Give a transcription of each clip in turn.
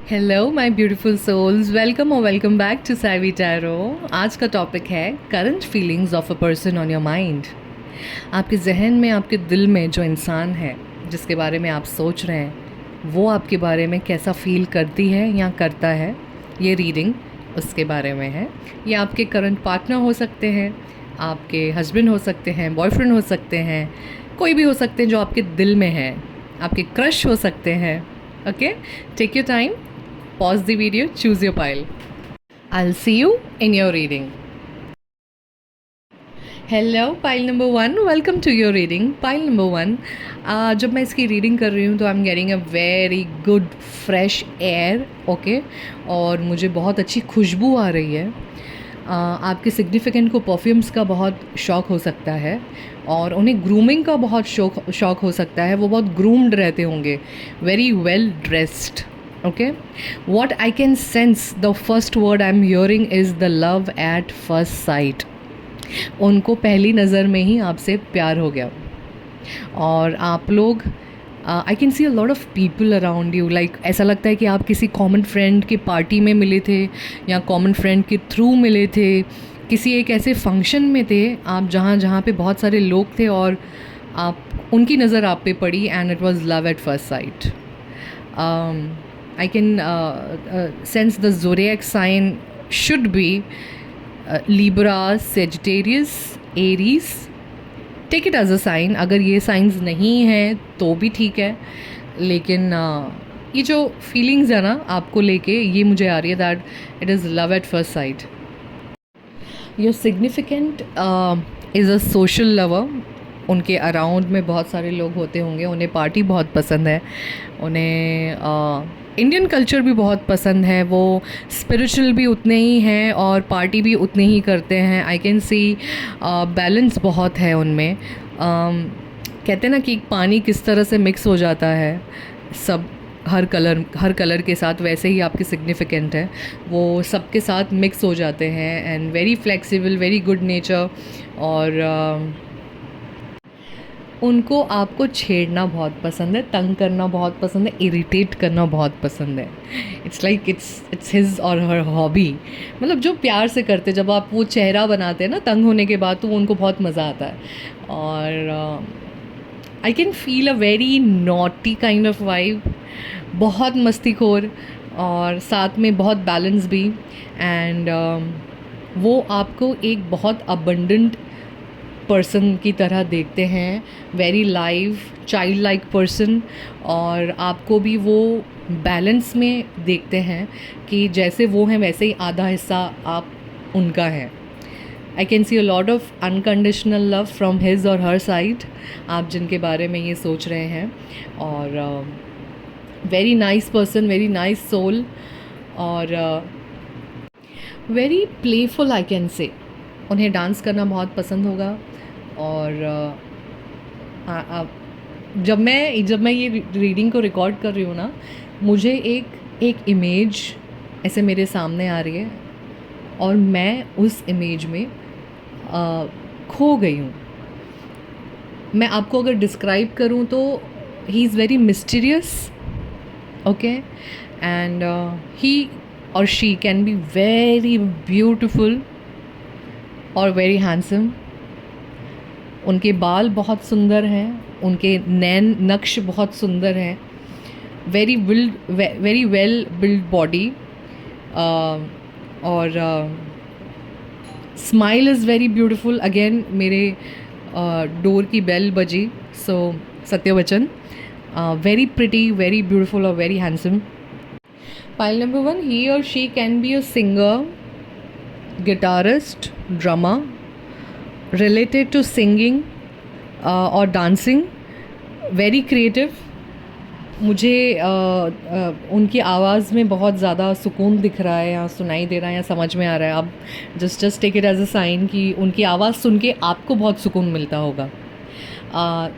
Hello my beautiful souls, welcome और welcome back to Saivi tarot. आज का टॉपिक है current feelings of a person on your mind. आपके जहन में, आपके दिल में जो इंसान है जिसके बारे में आप सोच रहे हैं, वो आपके बारे में कैसा फील करती है या करता है, ये रीडिंग उसके बारे में है। ये आपके करंट पार्टनर हो सकते हैं, आपके हस्बैंड हो सकते हैं, बॉयफ्रेंड हो सकते हैं, कोई भी हो सकते हैं जो आपके दिल में है, आपके क्रश हो सकते हैं। Okay, take your time, pause the video, choose your pile. I'll see you in your reading. Hello pile number one, welcome to your reading. Pile number one, जब मैं इसकी रीडिंग कर रही हूँ तो I am getting a very good fresh air. Okay, और मुझे बहुत अच्छी खुशबू आ रही है। आपके सिग्निफिकेंट को परफ्यूम्स का बहुत शौक़ हो सकता है और उन्हें ग्रूमिंग का बहुत शौक़ हो सकता है। वो बहुत ग्रूम्ड रहते होंगे, very well dressed. Okay, what I can sense, the first word I'm hearing is the love at first sight. उनको पहली नज़र में ही आपसे प्यार हो गया। और आप लोग, आई can C a lot of people around you, like ऐसा लगता है कि आप किसी कॉमन फ्रेंड की पार्टी में मिले थे या कॉमन फ्रेंड के थ्रू मिले थे, किसी एक ऐसे फंक्शन में थे आप जहाँ पे बहुत सारे लोग थे और आप उनकी नज़र आप पे पड़ी and it was love at first sight. I can sense the zodiac sign should be Libra, Sagittarius, Aries. Take it as a sign. अगर ये signs नहीं हैं तो भी ठीक है, लेकिन ये जो feelings है ना आपको लेके, ये मुझे आ रही है that it is love at first sight. Your significant is a social lover. उनके अराउंड में बहुत सारे लोग होते होंगे, उन्हें पार्टी बहुत पसंद है, उन्हें इंडियन कल्चर भी बहुत पसंद है, वो स्पिरिचुअल भी उतने ही हैं और पार्टी भी उतने ही करते हैं। आई कैन सी बैलेंस बहुत है उनमें। कहते हैं ना कि पानी किस तरह से मिक्स हो जाता है सब, हर कलर के साथ, वैसे ही आपके सिग्निफिकेंट है, वो सबके साथ मिक्स हो जाते हैं and very flexible, very good nature. और उनको आपको छेड़ना बहुत पसंद है, तंग करना बहुत पसंद है, इरिटेट करना बहुत पसंद है। It's like it's his or her hobby. मतलब जो प्यार से करते, जब आप वो चेहरा बनाते हैं ना तंग होने के बाद, तो उनको बहुत मज़ा आता है। और I can feel a very naughty kind of vibe, बहुत मस्तीखोर और साथ में बहुत बैलेंस भी। एंड वो आपको एक बहुत अबंडेंट पर्सन की तरह देखते हैं, very live child like person. और आपको भी वो बैलेंस में देखते हैं कि जैसे वो हैं वैसे ही आधा हिस्सा आप उनका है। आई can C a lot of unconditional love from his or her side, आप जिनके बारे में ये सोच रहे हैं। और very nice person, very nice soul और very playful I can say. उन्हें डांस करना बहुत पसंद होगा। और जब मैं ये रीडिंग को रिकॉर्ड कर रही हूँ ना, मुझे एक इमेज ऐसे मेरे सामने आ रही है और मैं उस इमेज में खो गई हूँ। मैं आपको अगर डिस्क्राइब करूँ तो he is very mysterious, okay, and he और she can be very beautiful और वेरी हैंडसम। उनके बाल बहुत सुंदर हैं, उनके नैन नक्श बहुत सुंदर हैं, वेरी वेल बिल्ड बॉडी। और smile is very beautiful. Again मेरे डोर की बेल बजी, सो सत्यवचन, वेरी प्रिटी, वेरी ब्यूटिफुल और very handsome. Pile number one, he और she can be a singer, guitarist, drummer, related to singing or dancing, very creative। मुझे उनकी आवाज़ में बहुत ज़्यादा सुकून दिख रहा है या सुनाई दे रहा है या समझ में आ रहा है। आप just take it as a sign कि उनकी आवाज़ सुन के आपको बहुत सुकून मिलता होगा।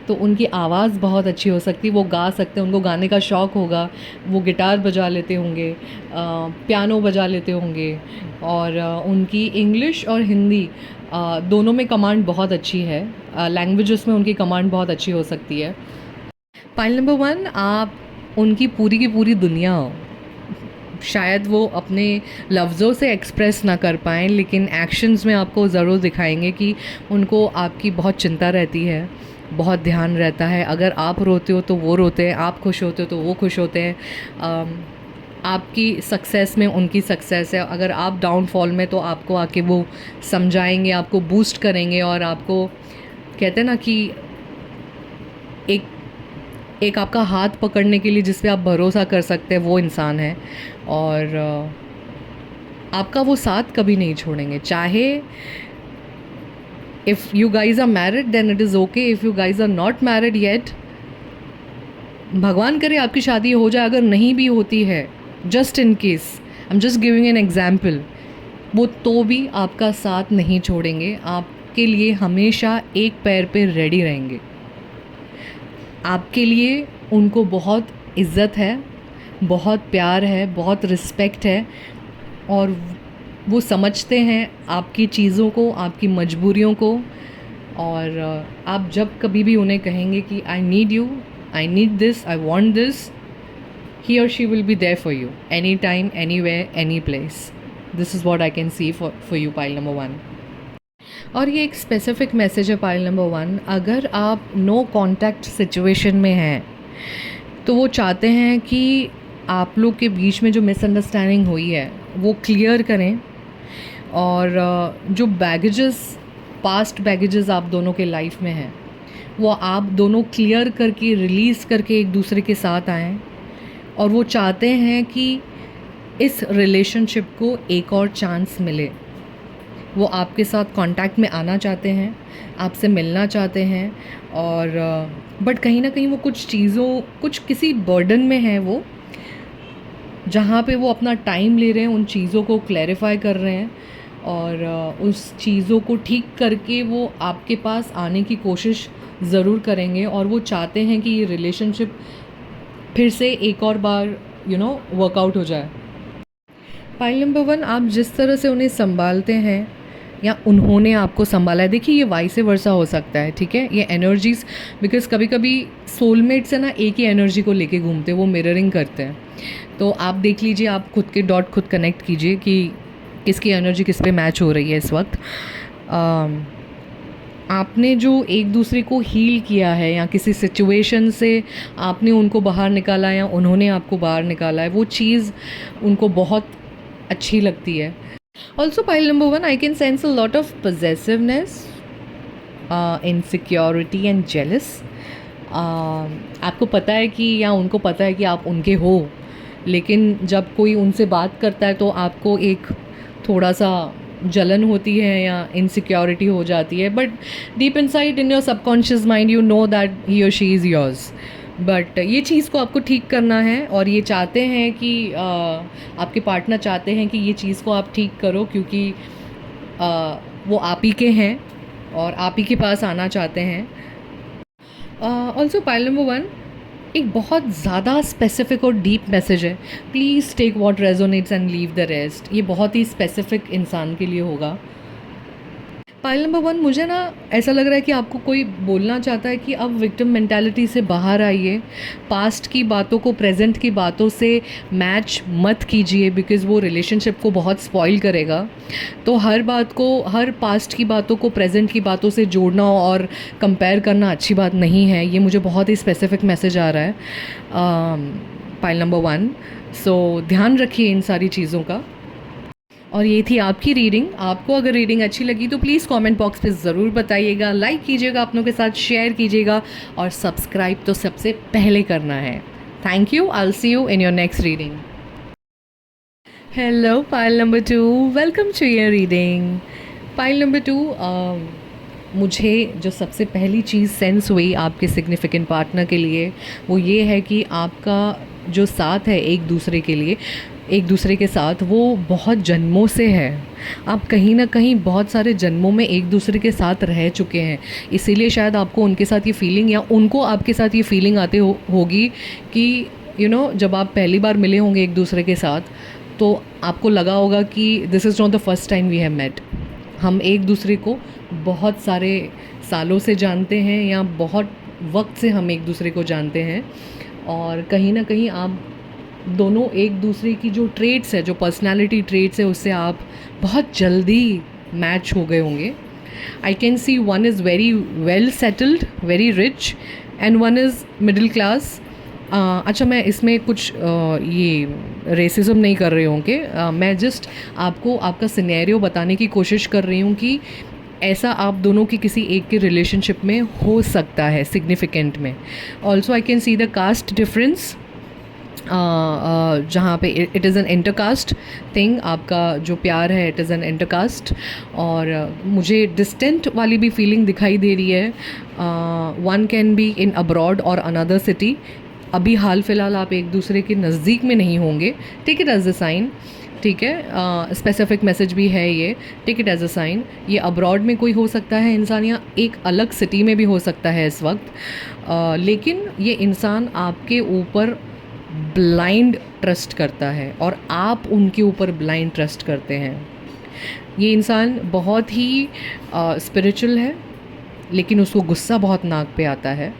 तो उनकी आवाज़ बहुत अच्छी हो सकती है, वो गा सकते हैं, उनको गाने का शौक़ होगा, वो गिटार बजा लेते होंगे, पियानो बजा लेते होंगे। और उनकी इंग्लिश और हिंदी दोनों में कमांड बहुत अच्छी है, लैंग्वेजेस में उनकी कमांड बहुत अच्छी हो सकती है। पाइल नंबर वन, आप उनकी पूरी की पूरी दुनिया हो। शायद वो अपने लफ्ज़ों से एक्सप्रेस ना कर पाएँ, लेकिन एक्शंस में आपको ज़रूर दिखाएंगे कि उनको आपकी बहुत चिंता रहती है, बहुत ध्यान रहता है। अगर आप रोते हो तो वो रोते हैं, आप खुश होते हो तो वो खुश होते हैं। आपकी सक्सेस में उनकी सक्सेस है, अगर आप डाउनफॉल में तो आपको आके वो समझाएंगे, आपको बूस्ट करेंगे, और आपको कहते हैं ना कि एक एक आपका हाथ पकड़ने के लिए जिस पे आप भरोसा कर सकते हैं, वो इंसान है। और आपका वो साथ कभी नहीं छोड़ेंगे, चाहे if you guys are married then it is okay, if you guys are not married yet, भगवान करे आपकी शादी हो जाए, अगर नहीं भी होती है, just in case, I am just giving an example, वो तो भी आपका साथ नहीं छोड़ेंगे, आपके लिए हमेशा एक पैर पे रेडी रहेंगे। आपके लिए उनको बहुत इज़्ज़त है, बहुत प्यार है, बहुत रिस्पेक्ट है, और वो समझते हैं आपकी चीज़ों को, आपकी मजबूरियों को। और आप जब कभी भी उन्हें कहेंगे कि I need you, I need this, I want this, he or she will be there for you anytime, anywhere, any place. This is what I can see for you, pile number 1. और ये एक specific message है pile number 1, अगर आप no contact situation में हैं तो वो चाहते हैं कि आप लोग के बीच में जो मिसअंडरस्टैंडिंग हुई है वो क्लियर करें, और जो बैगेजेस, पास्ट बैगेजेस आप दोनों के लाइफ में हैं, वो आप दोनों क्लियर करके, रिलीज़ करके एक दूसरे के साथ आएँ। और वो चाहते हैं कि इस रिलेशनशिप को एक और चांस मिले। वो आपके साथ कांटेक्ट में आना चाहते हैं, आपसे मिलना चाहते हैं, और बट कहीं ना कहीं वो कुछ चीज़ों, कुछ किसी बर्डन में है वो, जहाँ पे वो अपना टाइम ले रहे हैं, उन चीज़ों को क्लैरिफाई कर रहे हैं, और उस चीज़ों को ठीक करके वो आपके पास आने की कोशिश ज़रूर करेंगे। और वो चाहते हैं कि ये रिलेशनशिप फिर से एक और बार वर्कआउट हो जाए। पाइल नंबर 1, आप जिस तरह से उन्हें संभालते हैं या उन्होंने आपको संभाला है, देखिए ये वाइस वर्सा हो सकता है, ठीक है, ये एनर्जीज़, बिकॉज कभी कभी सोलमेट्स है ना, एक ही एनर्जी को लेके घूमते हैं, वो मिररिंग करते हैं। तो आप देख लीजिए, आप खुद के डॉट खुद कनेक्ट कीजिए कि किसकी एनर्जी किस पे मैच हो रही है इस वक्त। आपने जो एक दूसरे को हील किया है, या किसी सिचुएशन से आपने उनको बाहर निकाला है या उन्होंने आपको बाहर निकाला है, वो चीज़ उनको बहुत अच्छी लगती है। Also pile number 1, I can sense a lot of possessiveness, insecurity and jealous. आपको पता है कि, या उनको पता है कि आप उनके हो, लेकिन जब कोई उनसे बात करता है तो आपको एक थोड़ा सा जलन होती है या इनसिक्योरिटी हो जाती है, but deep inside in your subconscious mind you know that he और शी इज़ योर्स। बट ये चीज़ को आपको ठीक करना है, और ये चाहते हैं कि आपके पार्टनर चाहते हैं कि ये चीज़ को आप ठीक करो, क्योंकि वो आप ही के हैं और आप ही के पास आना चाहते हैं। ऑल्सो पाइल नंबर 1, एक बहुत ज़्यादा स्पेसिफिक और डीप मैसेज है, please take what resonates and leave the rest. ये बहुत ही स्पेसिफिक इंसान के लिए होगा। पाइल नंबर 1, मुझे ना ऐसा लग रहा है कि आपको कोई बोलना चाहता है कि अब विक्टिम मेंटालिटी से बाहर आइए, पास्ट की बातों को प्रेजेंट की बातों से मैच मत कीजिए, बिकॉज़ वो रिलेशनशिप को बहुत स्पॉइल करेगा। तो हर बात को, हर पास्ट की बातों को प्रेजेंट की बातों से जोड़ना और कंपेयर करना अच्छी बात नहीं है। ये मुझे बहुत ही स्पेसिफिक मैसेज आ रहा है पाइल नंबर 1। सो ध्यान रखिए इन सारी चीज़ों का। और ये थी आपकी रीडिंग। आपको अगर रीडिंग अच्छी लगी तो प्लीज़ कमेंट बॉक्स पे ज़रूर बताइएगा, लाइक कीजिएगा, अपनों के साथ शेयर कीजिएगा, और सब्सक्राइब तो सबसे पहले करना है। Thank you, I will see you in your next reading. Hello pile number 2, welcome to your reading. Pile number 2, मुझे जो सबसे पहली चीज़ सेंस हुई आपके सिग्निफिकेंट पार्टनर के लिए, वो ये है कि आपका जो साथ है एक दूसरे के लिए, एक दूसरे के साथ, वो बहुत जन्मों से है। आप कहीं ना कहीं बहुत सारे जन्मों में एक दूसरे के साथ रह चुके हैं, इसीलिए शायद आपको उनके साथ ये फीलिंग, या उनको आपके साथ ये फीलिंग आती होगी कि जब आप पहली बार मिले होंगे एक दूसरे के साथ, तो आपको लगा होगा कि this is not the first time we have met. हम एक दूसरे को बहुत सारे सालों से जानते हैं, या बहुत वक्त से हम एक दूसरे को जानते हैं, और कहीं ना कहीं आप दोनों एक दूसरे की जो ट्रेट्स है, जो पर्सनालिटी ट्रेट्स है, उससे आप बहुत जल्दी मैच हो गए होंगे. आई can C one is very well settled, very rich, and one is middle class. अच्छा, मैं इसमें कुछ ये रेसिज्म नहीं कर रही हूँ कि मैं जस्ट आपको आपका सिनेरियो बताने की कोशिश कर रही हूँ कि ऐसा आप दोनों की किसी एक के रिलेशनशिप में हो सकता है सिग्निफिकेंट में. Also I can see the caste difference, जहाँ पे it is an intercaste thing. आपका जो प्यार है इट इज़ एन इंटरकास्ट. और मुझे डिस्टेंट वाली भी फीलिंग दिखाई दे रही है. One can be in abroad और अनदर सिटी. अभी हाल फिलहाल आप एक दूसरे के नज़दीक में नहीं होंगे. Take it as a sign. ठीक है, स्पेसिफिक मैसेज भी है ये. Take it as a sign. ये अब्रॉड में कोई हो सकता है इंसान, या एक अलग सिटी में भी हो सकता है इस वक्त. लेकिन ये इंसान आपके ऊपर ब्लाइंड ट्रस्ट करता है और आप उनके ऊपर ब्लाइंड ट्रस्ट करते हैं. ये इंसान बहुत ही स्पिरिचुअल है, लेकिन उसको गुस्सा बहुत नाक पे आता है.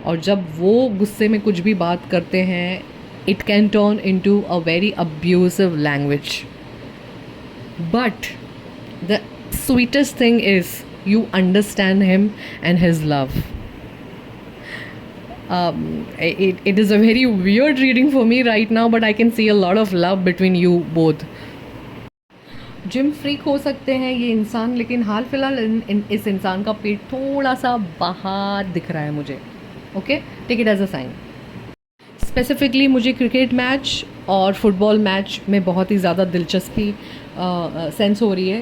और जब वो गुस्से में कुछ भी बात करते हैं, it can turn into a very abusive language. But the sweetest thing is you understand him and his love. It is a very weird reading for me right now, but I can see a lot of love between you both. Gym freak हो सकते हैं ये इंसान, लेकिन हाल फिलहाल इस इंसान का पेट थोड़ा सा बाहर दिख रहा है मुझे. Okay, take it as a sign. Specifically मुझे क्रिकेट मैच और फुटबॉल मैच में बहुत ही ज़्यादा दिलचस्पी सेंस हो रही है.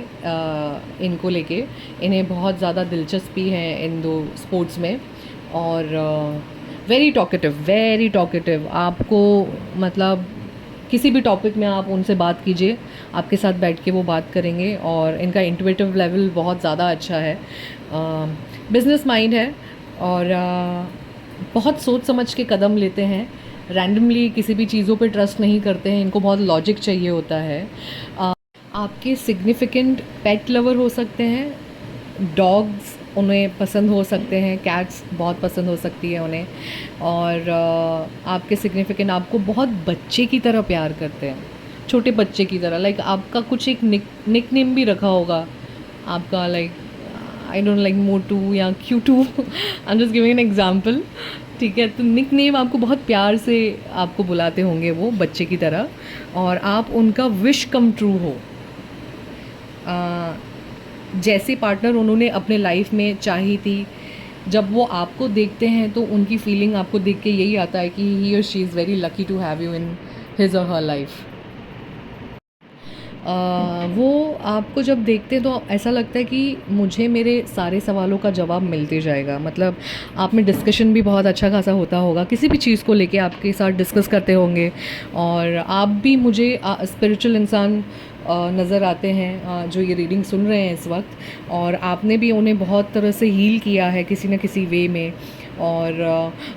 इनको लेके इन्हें बहुत ज़्यादा दिलचस्पी है इन दो स्पोर्ट्स में. और वेरी टॉकेटिव. आपको मतलब किसी भी टॉपिक में आप उनसे बात कीजिए, आपके साथ बैठ के वो बात करेंगे. और इनका इंट्यूटिव लेवल बहुत ज़्यादा अच्छा है. बिजनेस माइंड है और बहुत सोच समझ के कदम लेते हैं. रैंडमली किसी भी चीज़ों पे ट्रस्ट नहीं करते हैं. इनको बहुत लॉजिक चाहिए होता है. आपके सिग्निफिकेंट पेट लवर हो सकते हैं. डॉग्स उन्हें पसंद हो सकते हैं, कैट्स बहुत पसंद हो सकती है उन्हें. और आपके सिग्निफिकेंट आपको बहुत बच्चे की तरह प्यार करते हैं, छोटे बच्चे की तरह. लाइक आपका कुछ एक निक नेम भी रखा होगा आपका, लाइक आई डोंट लाइक मोटू या क्यूटू. I am just giving an example. ठीक है, तो निक नेम आपको बहुत प्यार से आपको बुलाते होंगे वो बच्चे की तरह. और आप उनका विश कम ट्रू हो. जैसे पार्टनर उन्होंने अपने लाइफ में चाही थी, जब वो आपको देखते हैं तो उनकी फीलिंग आपको देख के यही आता है कि ही और she is very lucky to have you in his or her life. वो आपको जब देखते हैं तो ऐसा लगता है कि मुझे मेरे सारे सवालों का जवाब मिलते जाएगा. मतलब आप में डिस्कशन भी बहुत अच्छा खासा होता होगा, किसी भी चीज़ को लेके आपके साथ डिस्कस करते होंगे. और आप भी मुझे स्पिरिचुअल इंसान नज़र आते हैं जो ये रीडिंग सुन रहे हैं इस वक्त. और आपने भी उन्हें बहुत तरह से हील किया है किसी न किसी वे में. और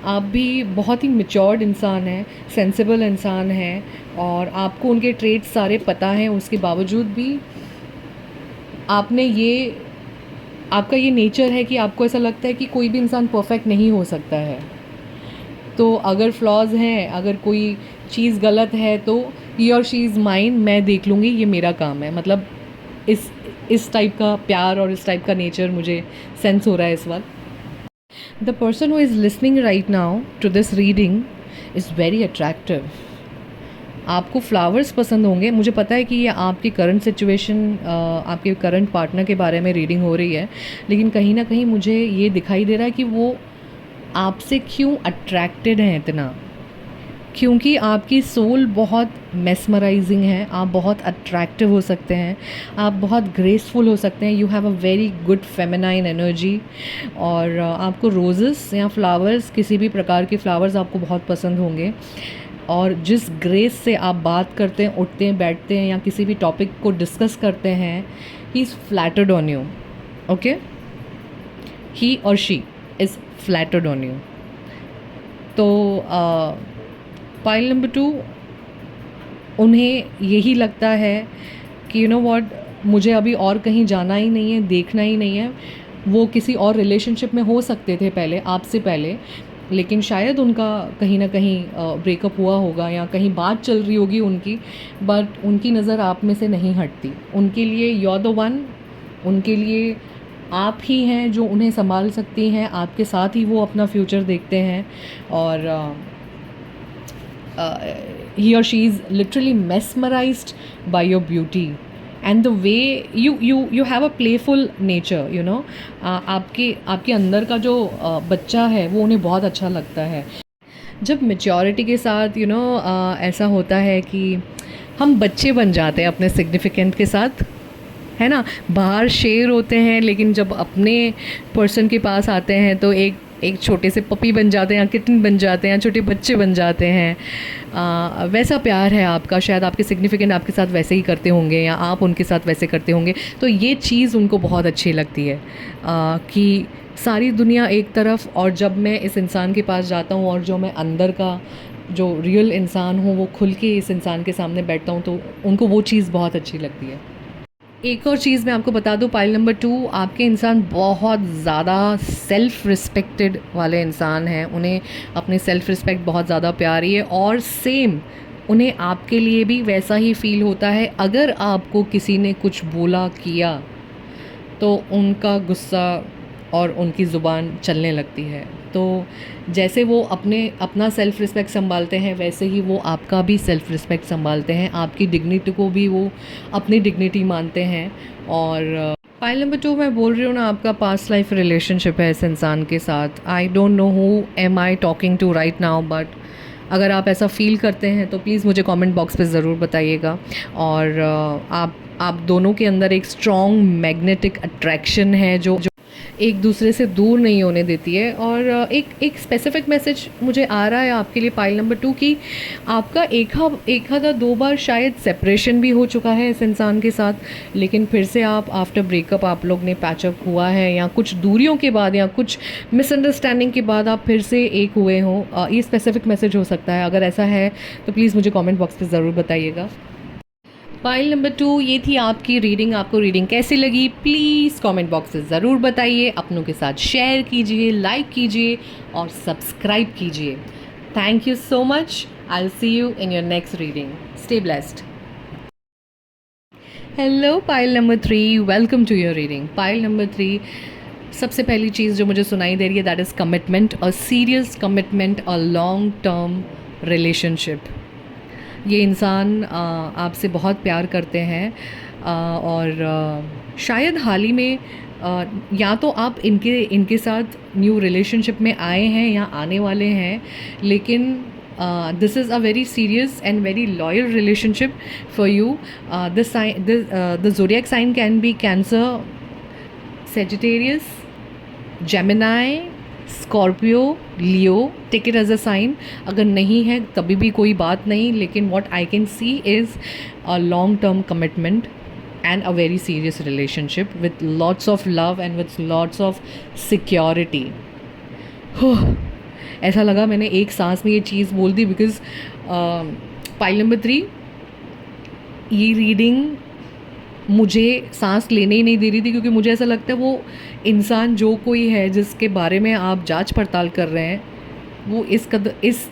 आप भी बहुत ही मैच्योर्ड इंसान हैं, सेंसिबल इंसान हैं. और आपको उनके ट्रेड्स सारे पता हैं, उसके बावजूद भी आपने आपका ये नेचर है कि आपको ऐसा लगता है कि कोई भी इंसान परफेक्ट नहीं हो सकता है. तो अगर फ्लॉज हैं, अगर कोई चीज़ गलत है तो ही और शी इज़ माइन, मैं देख लूँगी, ये मेरा काम है. मतलब इस टाइप का प्यार और इस टाइप का नेचर मुझे सेंस हो रहा है इस वक्त. The person who is listening right now to this reading is very attractive. आपको फ्लावर्स पसंद होंगे. मुझे पता है कि ये आपकी करंट सिचुएशन, आपके करंट पार्टनर के बारे में रीडिंग हो रही है, लेकिन कहीं ना कहीं मुझे ये दिखाई दे रहा है कि वो आपसे क्यों अट्रैक्टेड हैं इतना. क्योंकि आपकी सोल बहुत मेस्मराइजिंग है. आप बहुत अट्रैक्टिव हो सकते हैं, आप बहुत ग्रेसफुल हो सकते हैं. You have a very good feminine energy. और आपको रोज़ेस या फ्लावर्स, किसी भी प्रकार के फ्लावर्स आपको बहुत पसंद होंगे. और जिस ग्रेस से आप बात करते हैं, उठते हैं, बैठते हैं या किसी भी टॉपिक को डिस्कस करते हैं, he is flattered on you. Okay, he और she is flattered on you. तो पाइल नंबर 2, उन्हें यही लगता है कि यू नो व्हाट, मुझे अभी और कहीं जाना ही नहीं है, देखना ही नहीं है. वो किसी और रिलेशनशिप में हो सकते थे पहले, आपसे पहले, लेकिन शायद उनका कहीं ना कहीं ब्रेकअप हुआ होगा या कहीं बात चल रही होगी उनकी, बट उनकी नज़र आप में से नहीं हटती। उनके लिए यू आर द वन, उनके लिए आप ही हैं जो उन्हें संभाल सकती हैं, आपके साथ ही वो अपना फ्यूचर देखते हैं। और he or she is literally mesmerized by your beauty and the way you have a playful nature, you know। आपके अंदर का जो बच्चा है वो उन्हें बहुत अच्छा लगता है। जब मैच्योरिटी के साथ ऐसा होता है कि हम बच्चे बन जाते हैं अपने सिग्निफिकेंट के साथ, है ना। बाहर शेर होते हैं लेकिन जब अपने पर्सन के पास आते हैं तो एक छोटे से पपी बन जाते हैं या किटन बन जाते हैं, छोटे बच्चे बन जाते हैं। वैसा प्यार है आपका, शायद आपके सिग्निफिकेंट आपके साथ वैसे ही करते होंगे या आप उनके साथ वैसे करते होंगे। तो ये चीज़ उनको बहुत अच्छी लगती है कि सारी दुनिया एक तरफ और जब मैं इस इंसान के पास जाता हूँ और जो मैं अंदर का जो रियल इंसान हूँ वो खुल के इस इंसान के सामने बैठता हूँ, तो उनको वो चीज़ बहुत अच्छी लगती है। एक और चीज़ मैं आपको बता दूँ, पाइल नंबर 2, आपके इंसान बहुत ज़्यादा सेल्फ़ रिस्पेक्टेड वाले इंसान हैं। उन्हें अपनी सेल्फ़ रिस्पेक्ट बहुत ज़्यादा प्यारी है और सेम उन्हें आपके लिए भी वैसा ही फ़ील होता है। अगर आपको किसी ने कुछ बोला किया तो उनका गुस्सा और उनकी ज़ुबान चलने लगती है। तो जैसे वो अपना सेल्फ़ रिस्पेक्ट संभालते हैं वैसे ही वो आपका भी सेल्फ़ रिस्पेक्ट संभालते हैं। आपकी डिग्निटी को भी वो अपनी डिग्निटी मानते हैं। और पाइल नंबर 2 मैं बोल रही हूँ ना, आपका पास्ट लाइफ रिलेशनशिप है इस इंसान के साथ। I don't know who am I talking to right now, but अगर आप ऐसा फ़ील करते हैं तो प्लीज़ मुझे कमेंट बॉक्स पे ज़रूर बताइएगा। और आप दोनों के अंदर एक स्ट्रॉन्ग मैग्नेटिक अट्रैक्शन है जो एक दूसरे से दूर नहीं होने देती है। और एक स्पेसिफिक मैसेज मुझे आ रहा है आपके लिए पाइल नंबर 2 की आपका एक आधा 2 बार शायद सेपरेशन भी हो चुका है इस इंसान के साथ, लेकिन फिर से आप आफ्टर ब्रेकअप आप लोग ने पैचअप हुआ है या कुछ दूरियों के बाद या कुछ मिसअंडरस्टैंडिंग के बाद आप फिर से एक हुए हों। ये स्पेसिफिक मैसेज हो सकता है। अगर ऐसा है तो प्लीज़ मुझे कमेंट बॉक्स पे ज़रूर बताइएगा। पाइल नंबर 2, ये थी आपकी रीडिंग। आपको रीडिंग कैसी लगी प्लीज़ कमेंट बॉक्स से ज़रूर बताइए। अपनों के साथ शेयर कीजिए, लाइक कीजिए और सब्सक्राइब कीजिए। Thank you so much. I will see you in your next reading. Stay blessed. Hello pile number 3, welcome to your reading. Pile number 3, सबसे पहली चीज़ जो मुझे सुनाई दे रही है that is commitment, a serious commitment, a long term relationship. ये इंसान आपसे बहुत प्यार करते हैं और शायद हाल ही में या तो आप इनके साथ न्यू रिलेशनशिप में आए हैं या आने वाले हैं, लेकिन this is a very serious and very loyal relationship for you. The zodiac sign can be Cancer, Sagittarius, Gemini, Scorpio, Leo. Take it as a sign. अगर नहीं है तभी भी कोई बात नहीं, लेकिन what I can see is a long term commitment and a very serious relationship with lots of love and with lots of security। ऐसा लगा मैंने एक सांस में ये चीज़ बोल दी बिकॉज पाइल नंबर 3 ये रीडिंग मुझे सांस लेने ही नहीं दे रही थी, क्योंकि मुझे ऐसा लगता है वो इंसान जो कोई है जिसके बारे में आप जांच पड़ताल कर रहे हैं वो इस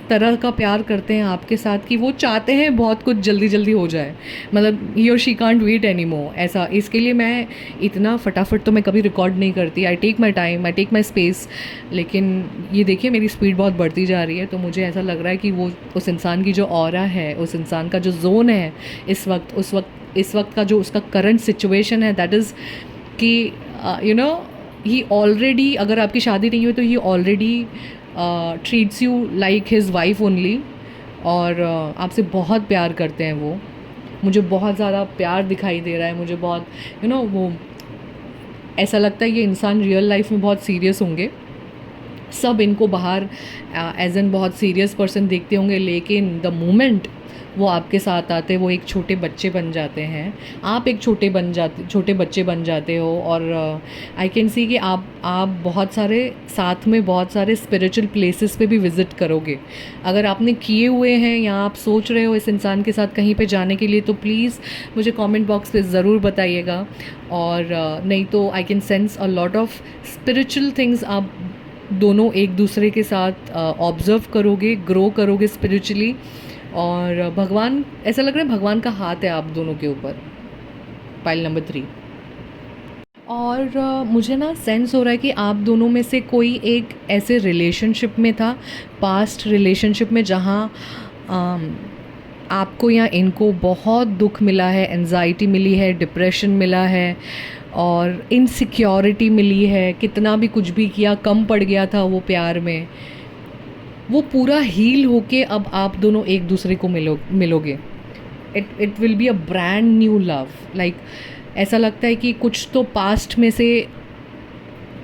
तरह का प्यार करते हैं आपके साथ कि वो चाहते हैं बहुत कुछ जल्दी जल्दी हो जाए। मतलब ही और she can't wait any more. ऐसा इसके लिए मैं इतना फटाफट तो मैं कभी रिकॉर्ड नहीं करती। I take my time, I take my space. लेकिन ये देखिए मेरी स्पीड बहुत बढ़ती जा रही है, तो मुझे ऐसा लग रहा है कि वो उस इंसान की जो ऑरा है, उस इंसान का जो जोन है इस वक्त का जो उसका करंट सिचुएशन है दैट इज़ कि यू नो ही ऑलरेडी, अगर आपकी शादी नहीं हुई तो he already treats you like his wife only. और आपसे बहुत प्यार करते हैं वो। मुझे बहुत ज़्यादा प्यार दिखाई दे रहा है। मुझे बहुत वो ऐसा लगता है ये इंसान रियल लाइफ में बहुत सीरियस होंगे। सब इनको बाहर एज एन बहुत सीरियस पर्सन देखते होंगे, लेकिन द मोमेंट वो आपके साथ आते वो एक छोटे बच्चे बन जाते हैं। आप एक छोटे बच्चे बन जाते हो। और आई कैन सी कि आप बहुत सारे स्पिरिचुअल प्लेसेस पे भी विज़िट करोगे। अगर आपने किए हुए हैं या आप सोच रहे हो इस इंसान के साथ कहीं पे जाने के लिए, तो प्लीज़ मुझे कमेंट बॉक्स पे ज़रूर बताइएगा। और नहीं तो आई can sense a lot of spiritual things आप दोनों एक दूसरे के साथ ऑब्ज़र्व करोगे, ग्रो करोगे स्पिरिचुअली, और भगवान, ऐसा लग रहा है भगवान का हाथ है आप दोनों के ऊपर। Pile number 3। और मुझे ना सेंस हो रहा है कि आप दोनों में से कोई एक ऐसे रिलेशनशिप में था, पास्ट रिलेशनशिप में, जहाँ आपको या इनको बहुत दुख मिला है, एंजाइटी मिली है, डिप्रेशन मिला है और इनसिक्योरिटी मिली है। कितना भी कुछ भी किया कम पड़ गया था वो प्यार में। वो पूरा हील होके अब आप दोनों एक दूसरे को मिलोगे। It will be a brand new love. Like ऐसा लगता है कि कुछ तो पास्ट में से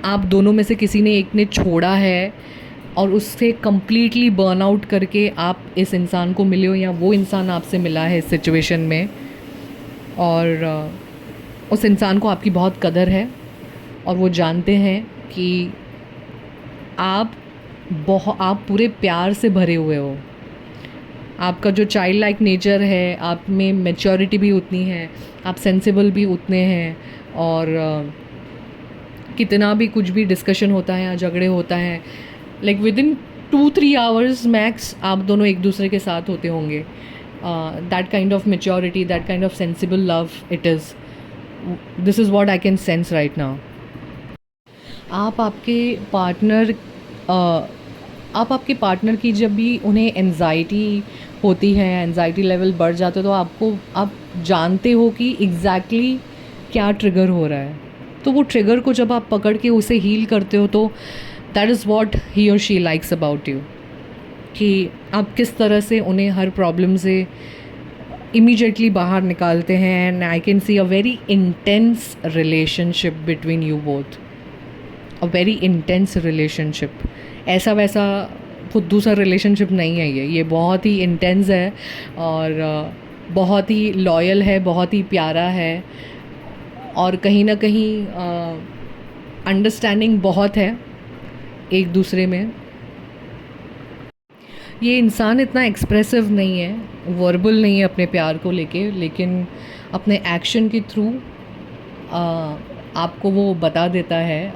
आप दोनों में से किसी ने एक ने छोड़ा है और उससे कम्प्लीटली बर्न आउट करके आप इस इंसान को मिले हो, या वो इंसान आपसे मिला है इस सिचुएशन में, और उस इंसान को आपकी बहुत कदर है और वो जानते हैं कि आप पूरे प्यार से भरे हुए हो। आपका जो चाइल्ड लाइक नेचर है, आप में मैच्योरिटी भी उतनी है, आप सेंसिबल भी उतने हैं, और कितना भी कुछ भी डिस्कशन होता है या झगड़े होता है, like with in 2-3 hours max आप दोनों एक दूसरे के साथ होते होंगे। That kind of maturity, that kind of sensible love, it is, this is what I can sense right now. आप आपके पार्टनर की जब भी उन्हें एंजाइटी होती है, एंजाइटी लेवल बढ़ जाते हो, तो आप जानते हो कि एग्जैक्टली क्या ट्रिगर हो रहा है। तो वो ट्रिगर को जब आप पकड़ के उसे हील करते हो, तो दैट इज़ व्हाट ही और शी लाइक्स अबाउट यू, कि आप किस तरह से उन्हें हर प्रॉब्लम से इमीडिएटली बाहर निकालते हैं। And I can C a very intense relationship between you both, a very intense relationship. ऐसा वैसा फुद्दू सा रिलेशनशिप नहीं है ये बहुत ही इंटेंस है और बहुत ही लॉयल है, बहुत ही प्यारा है, और कहीं ना कहीं अंडरस्टैंडिंग बहुत है एक दूसरे में। ये इंसान इतना एक्सप्रेसिव नहीं है, वर्बल नहीं है अपने प्यार को लेके, लेकिन अपने एक्शन के थ्रू आपको वो बता देता है,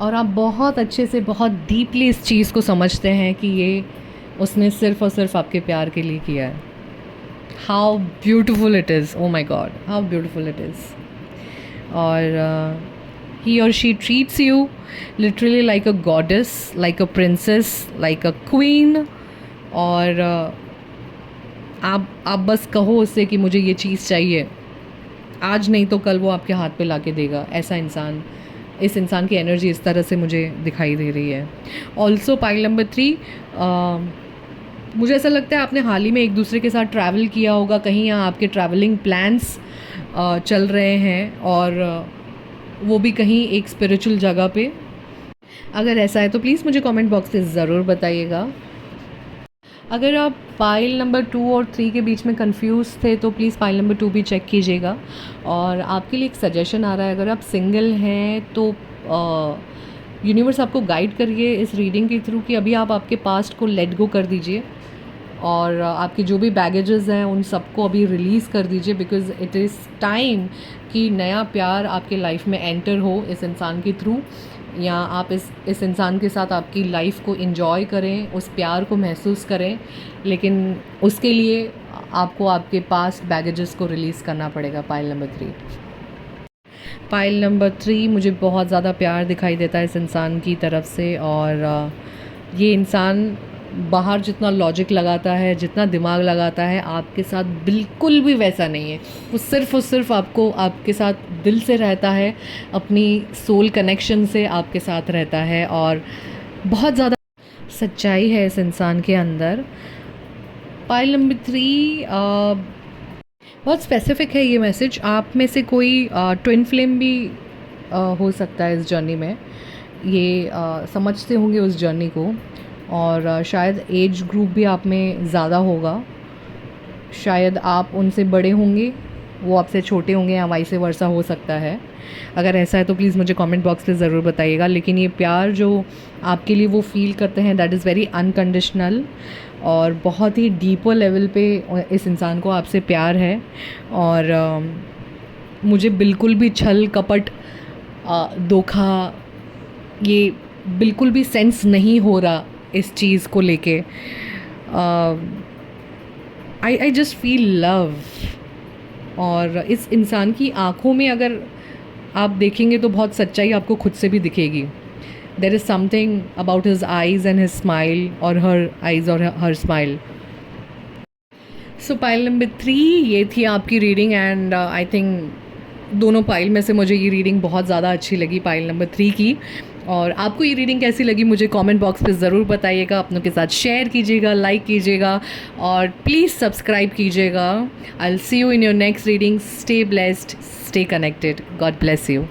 और आप बहुत अच्छे से, बहुत डीपली इस चीज़ को समझते हैं कि ये उसने सिर्फ़ और सिर्फ आपके प्यार के लिए किया है। How beautiful it is, oh my God, how beautiful it is. और ही और she treats you literally like a goddess, like a princess, like a queen, और आप बस कहो उससे कि मुझे ये चीज़ चाहिए, आज नहीं तो कल वो आपके हाथ पे ला के देगा। ऐसा इंसान, इस इंसान की एनर्जी इस तरह से मुझे दिखाई दे रही है। ऑल्सो पाइल नंबर 3, मुझे ऐसा लगता है आपने हाल ही में एक दूसरे के साथ ट्रैवल किया होगा कहीं, या आपके ट्रैवलिंग प्लान्स चल रहे हैं, और वो भी कहीं एक स्पिरिचुअल जगह पे। अगर ऐसा है तो प्लीज़ मुझे कमेंट बॉक्स में ज़रूर बताइएगा। अगर आप पाइल नंबर 2 और 3 के बीच में कंफ्यूज थे तो प्लीज़ पाइल नंबर 2 भी चेक कीजिएगा। और आपके लिए एक सजेशन आ रहा है, अगर आप सिंगल हैं तो यूनिवर्स आपको गाइड करिए इस रीडिंग के थ्रू कि अभी आप आपके पास्ट को लेट गो कर दीजिए, और आपके जो भी बैगेजेस हैं उन सबको अभी रिलीज़ कर दीजिए, बिकॉज़ इट इज़ टाइम कि नया प्यार आपके लाइफ में एंटर हो इस इंसान के थ्रू, या आप इस इंसान के साथ आपकी लाइफ को एंजॉय करें, उस प्यार को महसूस करें, लेकिन उसके लिए आपको आपके पास्ट बैगेजेस को रिलीज़ करना पड़ेगा। पाइल नंबर 3, पाइल नंबर 3 मुझे बहुत ज़्यादा प्यार दिखाई देता है इस इंसान की तरफ से, और ये इंसान बाहर जितना लॉजिक लगाता है, जितना दिमाग लगाता है, आपके साथ बिल्कुल भी वैसा नहीं है। वो सिर्फ़ और सिर्फ आपको, आपके साथ दिल से रहता है, अपनी सोल कनेक्शन से आपके साथ रहता है, और बहुत ज़्यादा सच्चाई है इस इंसान के अंदर। पाइल नंबर 3 बहुत स्पेसिफिक है ये मैसेज। आप में से कोई ट्विन फ्लेम भी हो सकता है इस जर्नी में, ये समझते होंगे उस जर्नी को, और शायद एज ग्रुप भी आप में ज़्यादा होगा, शायद आप उनसे बड़े होंगे, वो आपसे छोटे होंगे, या वाइस वर्सा हो सकता है। अगर ऐसा है तो प्लीज़ मुझे कमेंट बॉक्स में ज़रूर बताइएगा। लेकिन ये प्यार जो आपके लिए वो फील करते हैं, दैट इज़ वेरी अनकंडीशनल, और बहुत ही डीपर लेवल पे इस इंसान को आपसे प्यार है। और मुझे बिल्कुल भी छल कपट धोखा ये बिल्कुल भी सेंस नहीं हो रहा इस चीज़ को लेके। I just feel love. और इस इंसान की आँखों में अगर आप देखेंगे तो बहुत सच्चाई आपको खुद से भी दिखेगी। There is something about his eyes and his smile, और हर आइज़ और हर स्माइल। सो पाइल नंबर 3 ये थी आपकी रीडिंग, एंड आई थिंक दोनों पाइल में से मुझे ये रीडिंग बहुत ज़्यादा अच्छी लगी, पाइल नंबर 3 की। और आपको ये रीडिंग कैसी लगी मुझे कमेंट बॉक्स पे ज़रूर बताइएगा, अपनों के साथ शेयर कीजिएगा, लाइक कीजिएगा और प्लीज़ सब्सक्राइब कीजिएगा। आई will see you in your next reading. Stay blessed, stay connected, God bless you.